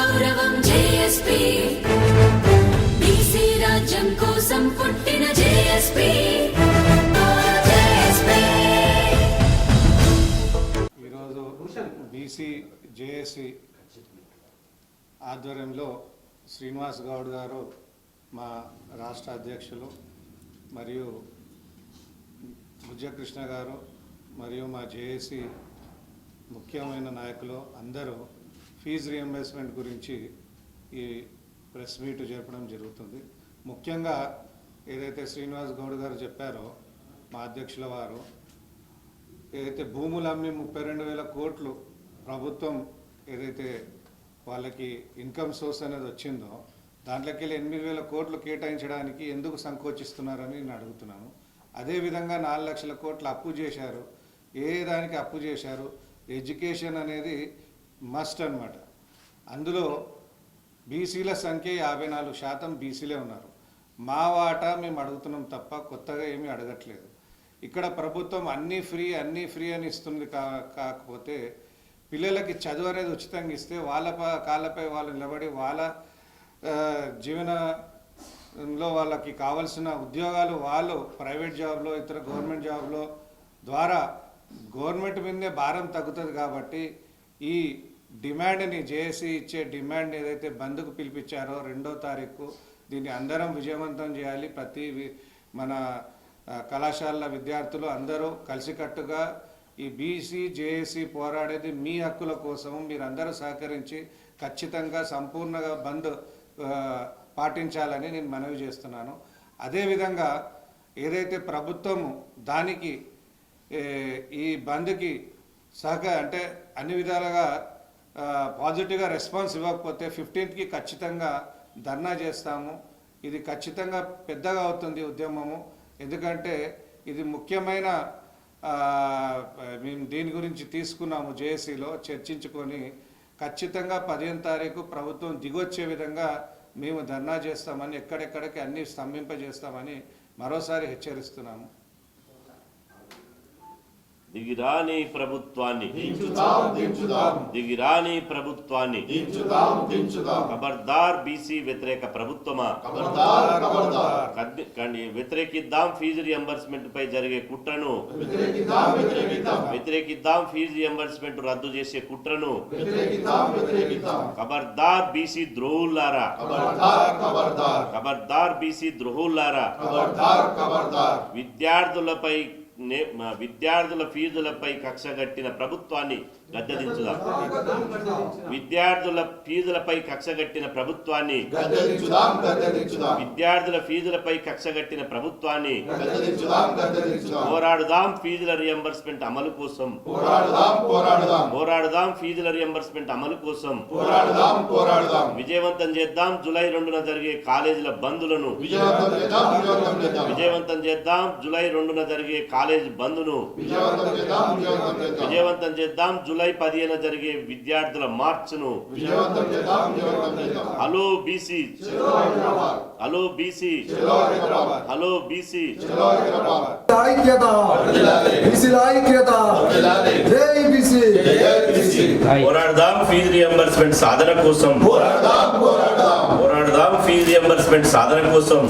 గౌరవం JSP BC రాజ్యం కోసం పుట్టిన జేఎస్పీ ఈరోజు బీసీ జేఎస్సీ ఆధ్వర్యంలో శ్రీనివాస్ గౌడ్ గారు మా రాష్ట్ర అధ్యక్షులు మరియు బుజ్జకృష్ణ గారు మరియు మా జేఏసీ ముఖ్యమైన నాయకులు అందరూ ఫీజు రియంబర్స్మెంట్ గురించి ఈ ప్రెస్ మీట్ జరపడం జరుగుతుంది. ముఖ్యంగా ఏదైతే శ్రీనివాస్ గౌడ్ గారు చెప్పారో మా అధ్యక్షుల వారు, ఏదైతే భూములు అమ్మి 32,000 కోట్లు ప్రభుత్వం ఏదైతే వాళ్ళకి ఇన్కమ్ సోర్స్ అనేది వచ్చిందో దాంట్లోకి వెళ్ళి 8,000 కోట్లు కేటాయించడానికి ఎందుకు సంకోచిస్తున్నారని నేను అడుగుతున్నాను. అదేవిధంగా 4 లక్షల కోట్లు అప్పు చేశారు. ఏ దానికి అప్పు చేశారు? ఎడ్యుకేషన్ అనేది మస్ట్ అన్నమాట. అందులో బీసీల సంఖ్య 54% బీసీలే ఉన్నారు. మా వాటా మేము అడుగుతున్నాం తప్ప కొత్తగా ఏమీ అడగట్లేదు. ఇక్కడ ప్రభుత్వం అన్నీ ఫ్రీ అని ఇస్తుంది. కాకపోతే పిల్లలకి చదువు అనేది ఉచితంగా ఇస్తే వాళ్ళ కాళ్ళపై వాళ్ళు నిలబడి వాళ్ళ జీవనంలో వాళ్ళకి కావాల్సిన ఉద్యోగాలు వాళ్ళు ప్రైవేట్ జాబ్లో ఇతర గవర్నమెంట్ జాబ్లో ద్వారా గవర్నమెంట్ మీదే భారం తగ్గుతుంది. కాబట్టి ఈ డిమాండ్ని జేఏసీ ఇచ్చే డిమాండ్ ఏదైతే బంద్కు పిలిపించారో 2వ తారీఖు దీన్ని అందరం విజయవంతం చేయాలి. ప్రతి మన కళాశాలల విద్యార్థులు అందరూ కలిసికట్టుగా ఈ బీసీ జేఏసీ పోరాడేది మీ హక్కుల కోసం. మీరందరూ సహకరించి ఖచ్చితంగా సంపూర్ణంగా బంద్ పాటించాలని నేను మనవి చేస్తున్నాను. అదేవిధంగా ఏదైతే ప్రభుత్వం దానికి ఈ బంద్కి అంటే అన్ని విధాలుగా పాజిటివ్గా రెస్పాన్స్ ఇవ్వకపోతే 15కి ఖచ్చితంగా ధర్నా చేస్తాము. ఇది ఖచ్చితంగా పెద్దగా అవుతుంది ఉద్యమము. ఎందుకంటే ఇది ముఖ్యమైన మేము దీని గురించి తీసుకున్నాము జేఏసీలో చర్చించుకొని ఖచ్చితంగా 15వ తారీఖు ప్రభుత్వం దిగొచ్చే విధంగా మేము ధర్నా చేస్తామని, ఎక్కడెక్కడికి అన్ని స్తంభింపజేస్తామని మరోసారి హెచ్చరిస్తున్నాము. దిగిరాని ప్రభుత్వాన్ని దిగిరాని ప్రభుత్వాన్ని ఖబర్దార్ బీసీ వ్యతిరేక ప్రభుత్వమా, వ్యతిరేకిద్దాం ఫీజు రియంబర్స్మెంట్ పై జరిగే కుట్రను, వ్యతిరేకిద్దాం ఫీజు రియంబర్స్మెంట్ రద్దు చేసే కుట్రను. ఖబర్దార్ బీసీ ద్రోహుల్లారా, ఖబర్దార్ బీసీ ద్రోహుల్లారా. విద్యార్థుల ఫీజులపై కక్షగట్టిన ప్రభుత్వాన్ని గద్దెదించుదాం. విద్యార్థుల ఫీజులపై కక్షగట్టిన ప్రభుత్వాన్ని విద్యార్థుల ఫీజులపై కక్షగట్టిన ప్రభుత్వాన్ని పోరాడుదాం. ఫీజుల రియంబర్స్మెంట్ అమలు కోసం పోరాడుదాం. ఫీజుల రియంబర్స్మెంట్ అమలు కోసం విజయవంతం చేద్దాం. జూలై 2న జరిగే కాలేజీల బందులను విజయవంతం చేద్దాం. జూలై 2న జరిగే కాలేజ్ బంద్ను విజయవంతం చేద్దాం. జూలై 15న జరిగే విద్యార్థుల మార్చ్ను. Hello BC, hello BC, hello BC. పోరాడదాం ఫీజు రియంబర్స్మెంట్ సాధన కోసం, పోరాడదాం ఫీజు రియంబర్స్మెంట్ సాధన కోసం.